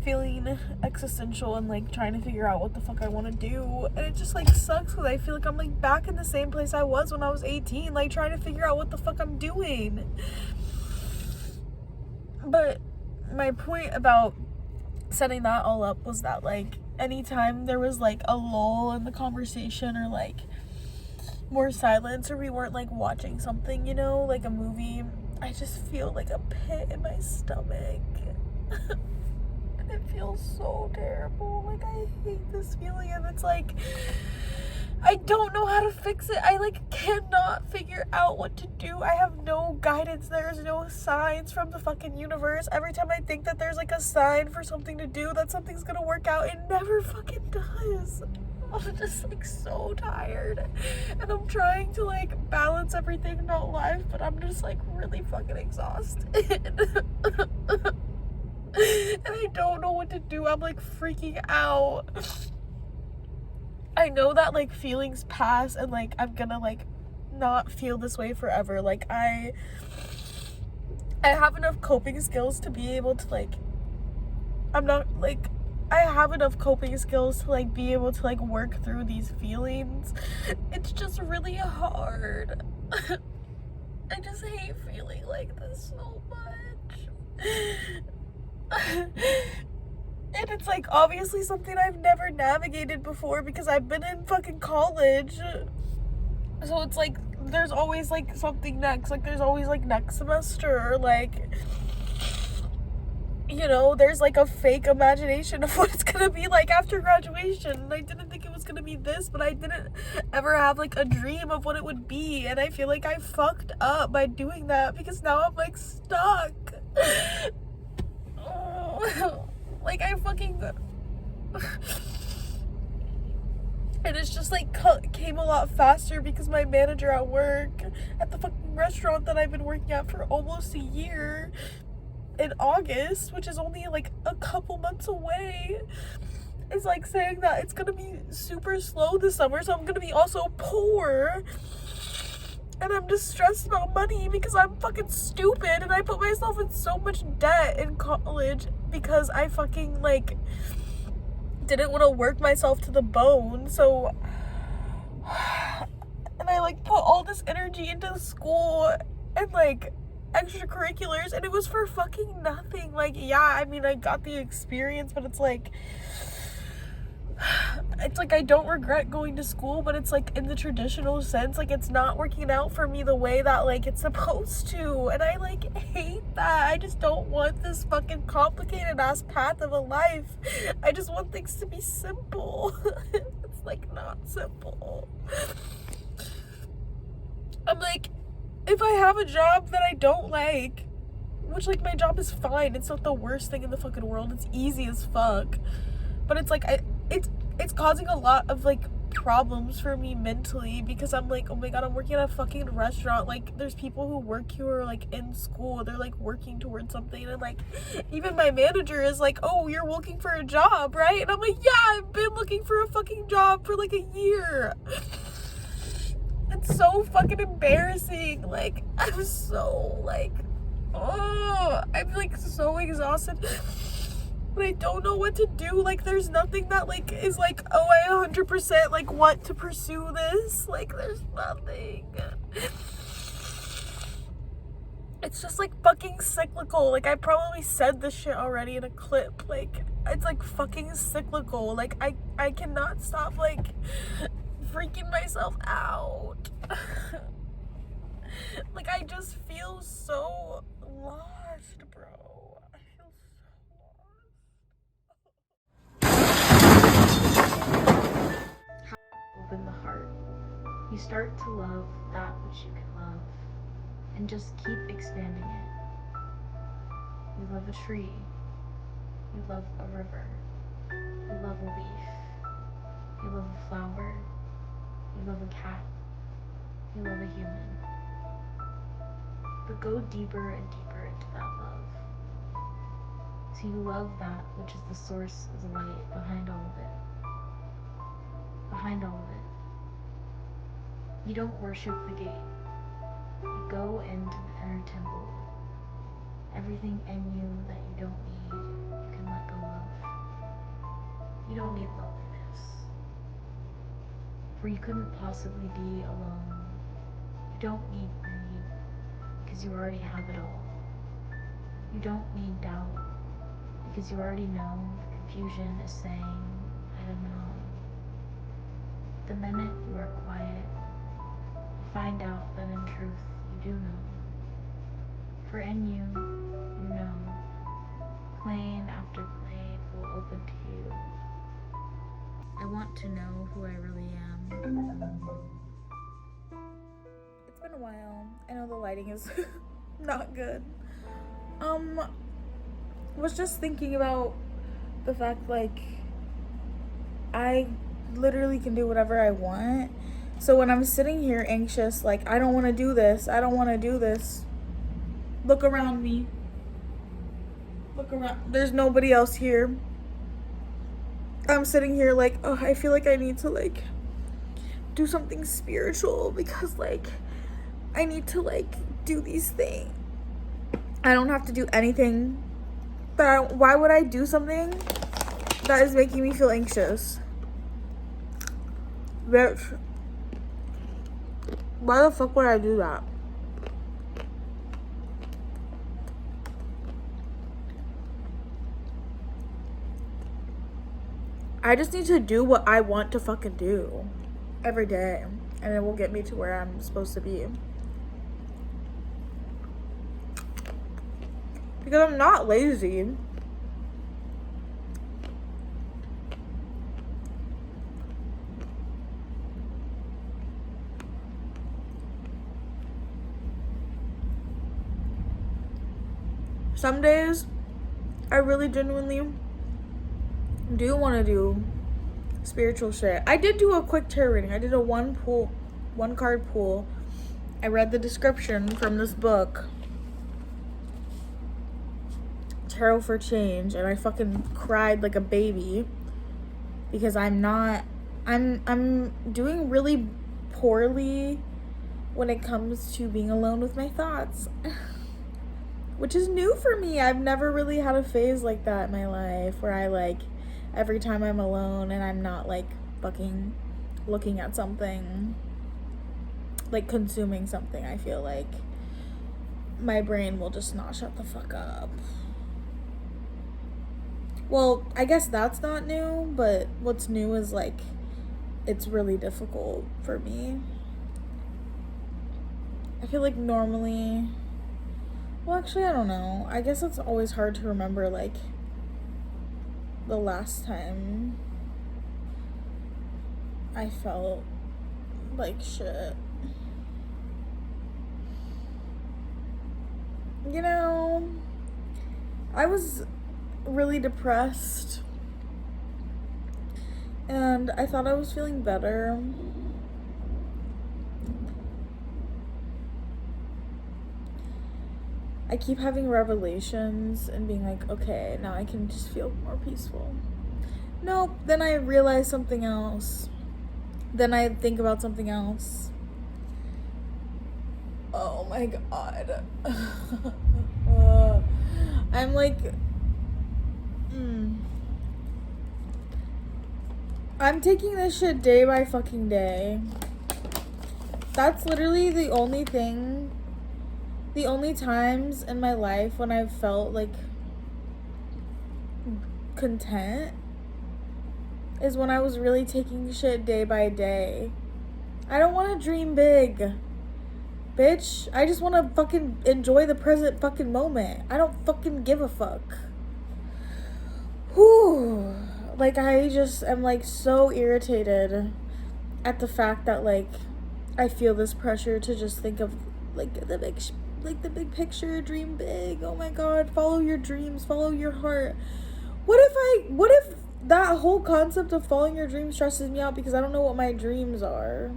feeling existential and like trying to figure out what the fuck I want to do. And it just like sucks because I feel like I'm like back in the same place I was when I was 18, like trying to figure out what the fuck I'm doing. But my point about setting that all up was that like anytime there was like a lull in the conversation, or like more silence, or we weren't like watching something, you know, like a movie, I just feel like a pit in my stomach. And it feels so terrible. Like I hate this feeling, and it's like I don't know how to fix it. I like cannot figure out what to do. I have no guidance. There's no signs from the fucking universe. Every time I think that there's like a sign for something to do, that something's gonna work out, it never fucking does. I'm just like so tired, and I'm trying to like balance everything about life, but I'm just like really fucking exhausted. And I don't know what to do. I'm like freaking out. I know that like feelings pass, and like I'm gonna like not feel this way forever. Like I have enough coping skills to be able to like, I have enough coping skills to like be able to like work through these feelings. It's just really hard. I just hate feeling like this so much. And it's like obviously something I've never navigated before because I've been in fucking college. So it's like there's always like something next. Like there's always like next semester, or like, you know, there's like a fake imagination of what it's gonna be like after graduation. And I didn't think it was gonna be this, but I didn't ever have like a dream of what it would be. And I feel like I fucked up by doing that because now I'm like stuck. Like I fucking and it's just like came a lot faster because my manager at work at the fucking restaurant that I've been working at for almost a year in August, which is only like a couple months away, is like saying that it's gonna be super slow this summer, so I'm gonna be also poor. And I'm just stressed about money because I'm fucking stupid, and I put myself in so much debt in college because I fucking like didn't want to work myself to the bone. So, and I like put all this energy into school and like extracurriculars, and it was for fucking nothing. Like, yeah, I mean, I got the experience, but it's like I don't regret going to school, but it's like in the traditional sense, like it's not working out for me the way that like it's supposed to, and I like hate that. I just don't want this fucking complicated ass path of a life. I just want things to be simple. It's like not simple. I'm like, if I have a job that I don't like, which like my job is fine, it's not the worst thing in the fucking world, it's easy as fuck, but it's like it's causing a lot of like problems for me mentally because I'm like, oh my god, I'm working at a fucking restaurant. Like there's people who work here who are like in school, they're like working towards something, and like even my manager is like, oh, you're looking for a job, right? And I'm like, yeah, I've been looking for a fucking job for like a year. It's so fucking embarrassing. Like I'm so like, oh, I'm like so exhausted, but I don't know what to do. Like there's nothing that like is like, oh, I 100% like want to pursue this. Like there's nothing. It's just like fucking cyclical. Like I probably said this shit already in a clip. Like it's like fucking cyclical. Like I cannot stop like freaking myself out. Like, I just feel so lost, bro. I feel so lost. Open the heart. You start to love that which you can love and just keep expanding it. You love a tree. You love a river. You love a leaf. You love a flower. You love a cat. You love a human. But go deeper and deeper into that love. So you love that which is the source of the light behind all of it. Behind all of it. You don't worship the gate. You go into the inner temple. Everything in you that you don't need, you can let go of. You don't need loneliness. For you couldn't possibly be alone. You don't need greed, because you already have it all. You don't need doubt, because you already know the confusion is saying, I don't know. The minute you are quiet, you find out that in truth you do know. For in you, you know. Plane after plane will open to you. I want to know who I really am. It's been a while. I know the lighting is not good. Was just thinking about the fact, like, I literally can do whatever I want. So when I'm sitting here anxious, like, I don't want to do this, I don't want to do this, look around me. Look around. There's nobody else here. I'm sitting here like, oh, I feel like I need to, like, do something spiritual because, like, I need to, like, do these things. I don't have to do anything. But why would I do something that is making me feel anxious? Bitch. Why the fuck would I do that? I just need to do what I want to fucking do every day, and it will get me to where I'm supposed to be. Because I'm not lazy. Some days, I really genuinely do want to do spiritual shit. I did do a quick tarot reading. I did a one card pull. I read the description from this book, Tarot for Change, and I fucking cried like a baby because I'm doing really poorly when it comes to being alone with my thoughts. Which is new for me. I've never really had a phase like that in my life where I, like, every time I'm alone and I'm not, like, fucking looking at something, like, consuming something, I feel like my brain will just not shut the fuck up. Well, I guess that's not new, but what's new is, like, it's really difficult for me. I feel like normally... Well, actually, I don't know. I guess it's always hard to remember, like, the last time I felt like shit. You know, I was really depressed, and I thought I was feeling better. I keep having revelations and being like, okay, now I can just feel more peaceful. Nope, then I realize something else. Then I think about something else. Oh my god. I'm like, I'm taking this shit day by fucking day. That's literally the only times in my life when I've felt like content is when I was really taking shit day by day I don't want to dream big. Bitch, I just want to fucking enjoy the present fucking moment. I don't fucking give a fuck. Whew. Like, I just am, like, so irritated at the fact that, like, I feel this pressure to just think of, like, the big picture, dream big. Oh my god, follow your dreams, follow your heart. What if that whole concept of following your dreams stresses me out because I don't know what my dreams are?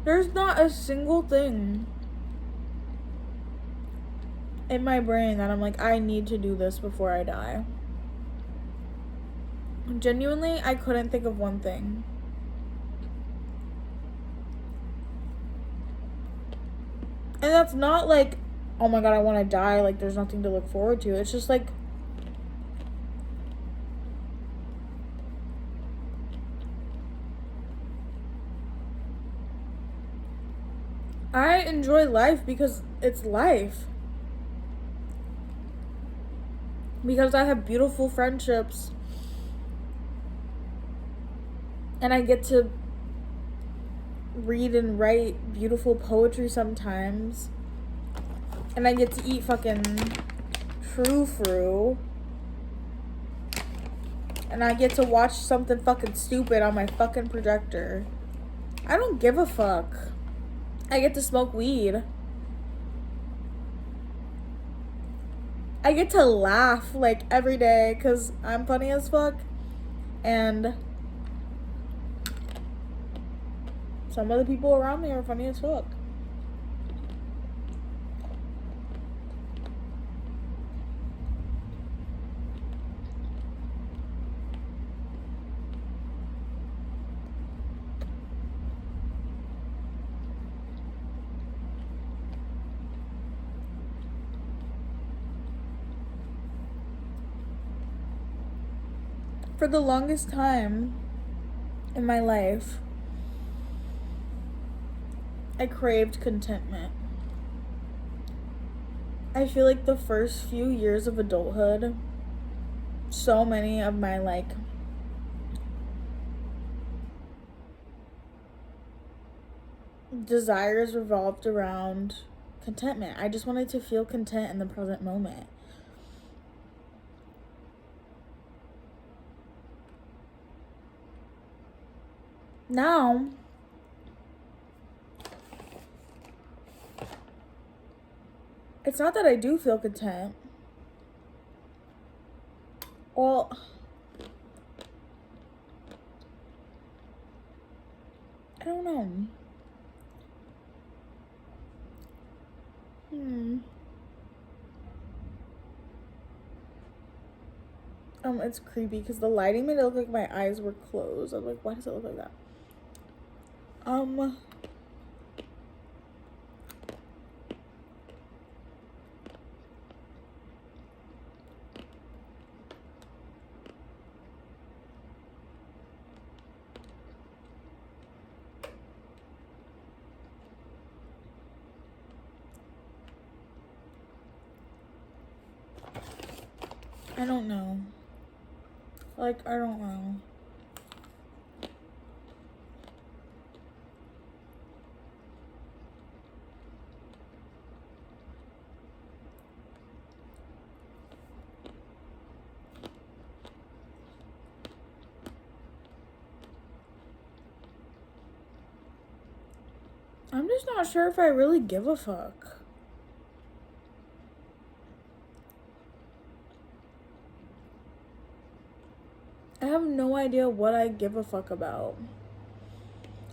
There's not a single thing in my brain that I'm like, I need to do this before I die. Genuinely, I couldn't think of one thing. And that's not like, oh my god, I want to die, like there's nothing to look forward to. It's just like, I enjoy life because it's life. Because I have beautiful friendships. And I get to read and write beautiful poetry sometimes. And I get to eat fucking frou-frou. And I get to watch something fucking stupid on my fucking projector. I don't give a fuck. I get to smoke weed. I get to laugh like every day because I'm funny as fuck. And some of the people around me are funny as fuck. For the longest time in my life, I craved contentment. I feel like the first few years of adulthood, so many of my like desires revolved around contentment. I just wanted to feel content in the present moment. Now, it's not that I do feel content. Well, I don't know. It's creepy because the lighting made it look like my eyes were closed. I'm like, why does it look like that? I don't know. Like, I don't know. I'm just not sure if I really give a fuck. I have no idea what I give a fuck about.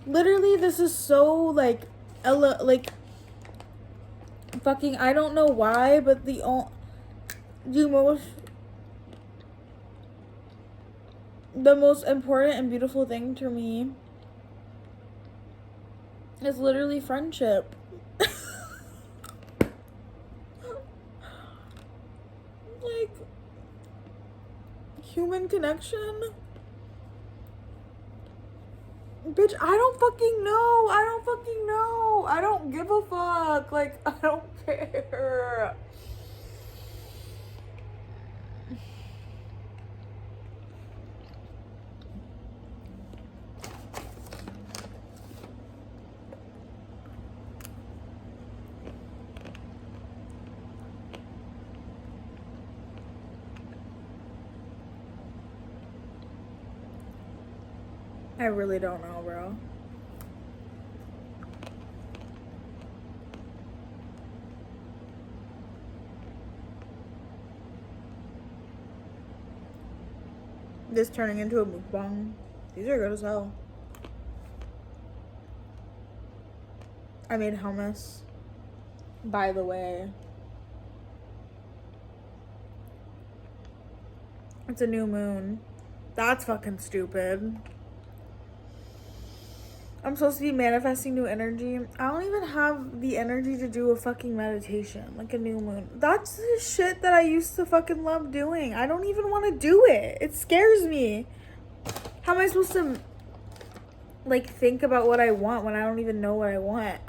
Literally, this is so, like, fucking, I don't know why, but the most important and beautiful thing to me is literally friendship. Like, human connection. Bitch, I don't fucking know. I don't give a fuck. Like, I don't care. I really don't know, bro. This turning into a mukbang. These are good as hell. I made hummus, by the way. It's a new moon. That's fucking stupid. I'm supposed to be manifesting new energy. I don't even have the energy to do a fucking meditation, like a new moon. That's the shit that I used to fucking love doing. I don't even want to do it. It scares me. How am I supposed to, like, think about what I want when I don't even know what I want?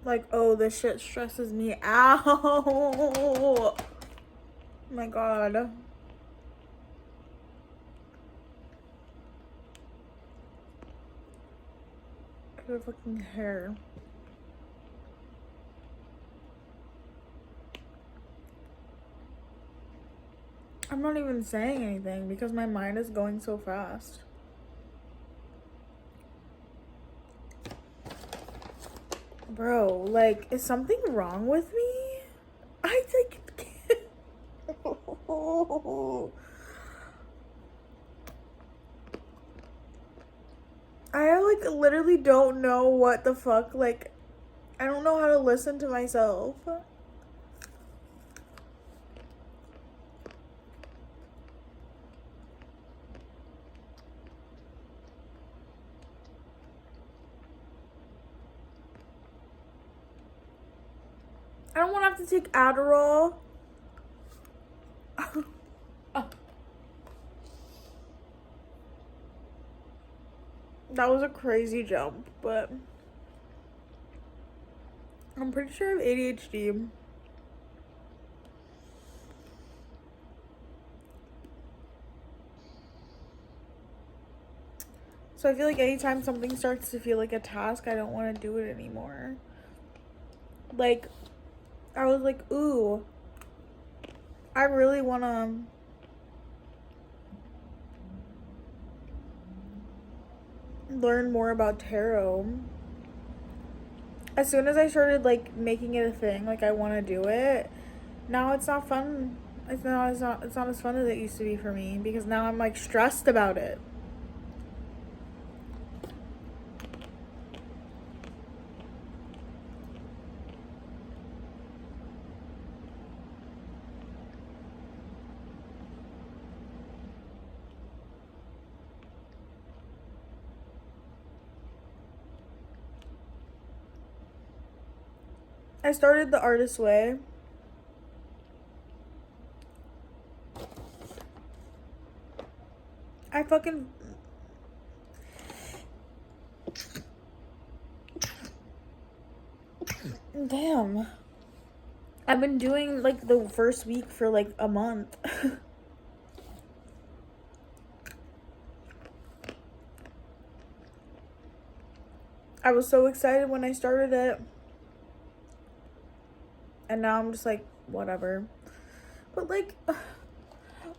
Like, oh, this shit stresses me out. Oh my god. Her fucking hair. I'm not even saying anything because my mind is going so fast. Bro, like, is something wrong with me? I think I like literally don't know what the fuck, like, I don't know how to listen to myself. I don't want to have to take Adderall. That was a crazy jump, but I'm pretty sure I have ADHD. So I feel like anytime something starts to feel like a task, I don't want to do it anymore. Like, I was like, ooh, I really want to learn more about tarot. As soon as I started, like, making it a thing, like, I want to do it, now it's not fun. It's not as fun as it used to be for me because now I'm, like, stressed about it. I started the artist way. I fucking... Damn. I've been doing, like, the first week for, like, a month. I was so excited when I started it. And now I'm just like, whatever. But, like,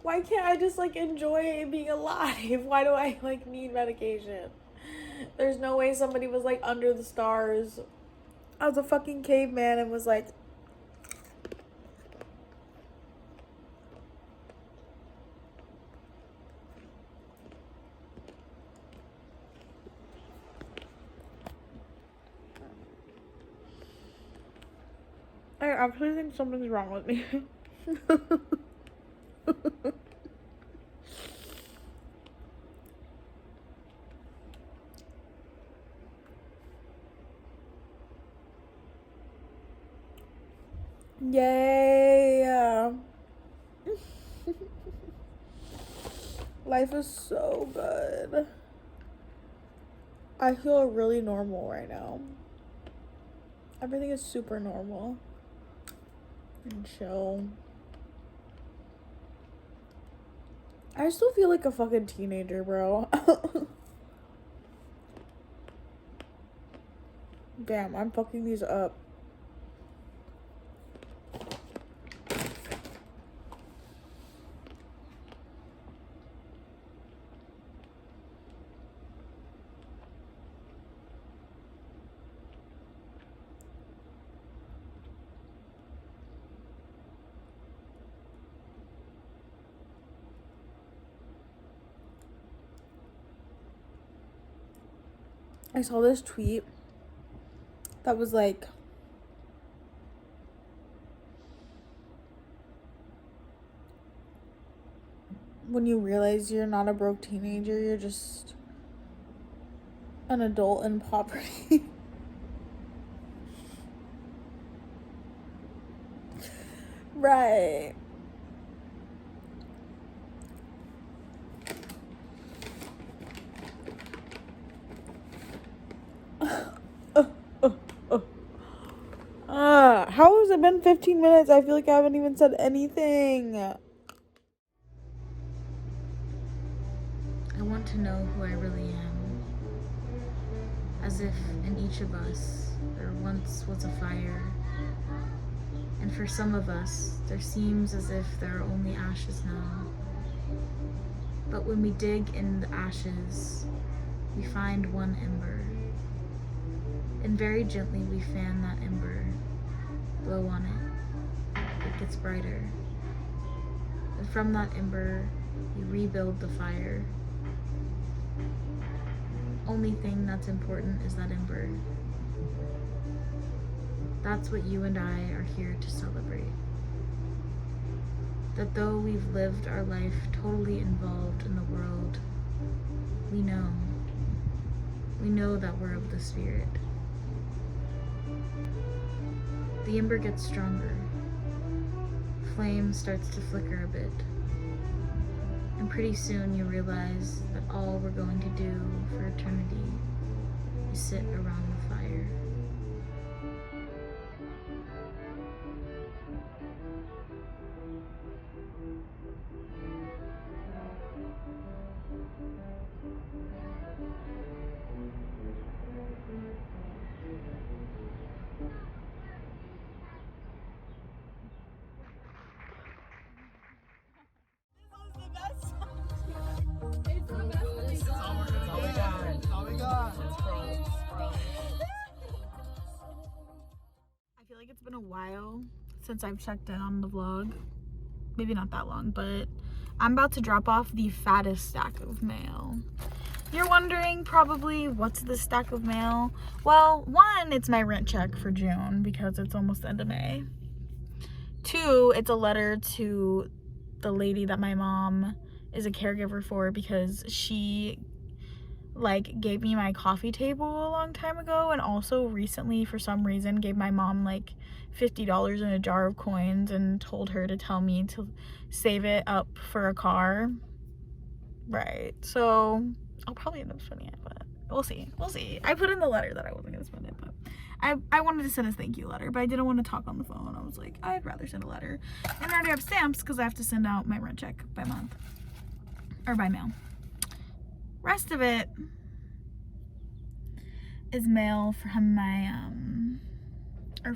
why can't I just, like, enjoy being alive? Why do I, like, need medication? There's no way somebody was, like, under the stars. I was a fucking caveman and was like... I actually think something's wrong with me. Yay! Life is so good. I feel really normal right now. Everything is super normal and chill. I still feel like a fucking teenager, bro. Damn, I'm fucking these up. I saw this tweet that was like, when you realize you're not a broke teenager, you're just an adult in poverty. Right. How has it been 15 minutes? I feel like I haven't even said anything. I want to know who I really am. As if in each of us there once was a fire. And for some of us, there seems as if there are only ashes now. But when we dig in the ashes, we find one ember. And very gently we fan that ember, blow on it. It gets brighter. And from that ember, we rebuild the fire. Only thing that's important is that ember. That's what you and I are here to celebrate. That though we've lived our life totally involved in the world, we know that we're of the spirit. The ember gets stronger. Flame starts to flicker a bit. And pretty soon you realize that all we're going to do for eternity is sit around the fire. I feel like it's been a while since I've checked in on the vlog. Maybe not that long, but I'm about to drop off the fattest stack of mail. You're wondering probably, what's this stack of mail? Well, one, it's my rent check for June because it's almost the end of May. Two, it's a letter to the lady that my mom is a caregiver for because she like gave me my coffee table a long time ago, and also recently for some reason gave my mom like $50 in a jar of coins and told her to tell me to save it up for a car. Right, so I'll probably end up spending it, but we'll see. I put in the letter that I wasn't gonna spend it, but I wanted to send a thank you letter, but I didn't want to talk on the phone. I was like, I'd rather send a letter. And I already have stamps because I have to send out my rent check by month or by mail. Rest of it is mail from my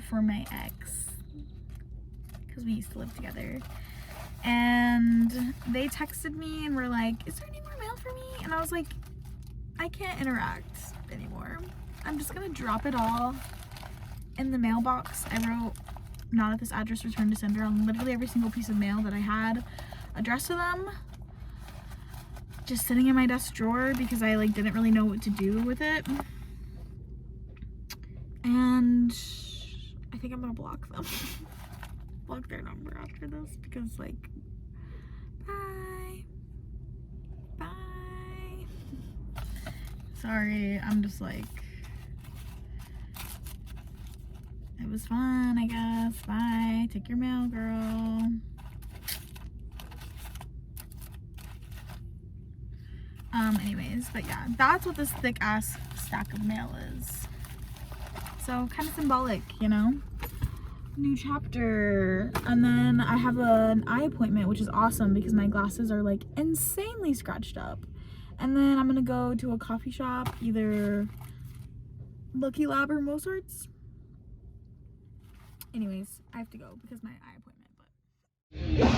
for my ex, because we used to live together, and they texted me and were like, is there any more mail for me? And I was like, I can't interact anymore. I'm just gonna drop it all in the mailbox. I wrote, not at this address, return to sender, on literally every single piece of mail that I had addressed to them, just sitting in my desk drawer because I like didn't really know what to do with it. And I think I'm gonna block them. Block their number after this because like, bye. Sorry, I'm just like, it was fun, I guess. Bye. Take your mail, girl. Anyways, but yeah, that's what this thick ass stack of mail is. So kind of symbolic, you know? new chapter. And then I have an eye appointment, which is awesome because my glasses are like insanely scratched up. And then I'm gonna go to a coffee shop, either Lucky Lab or Mozart's. Anyways, I have to go because my eye appointment, but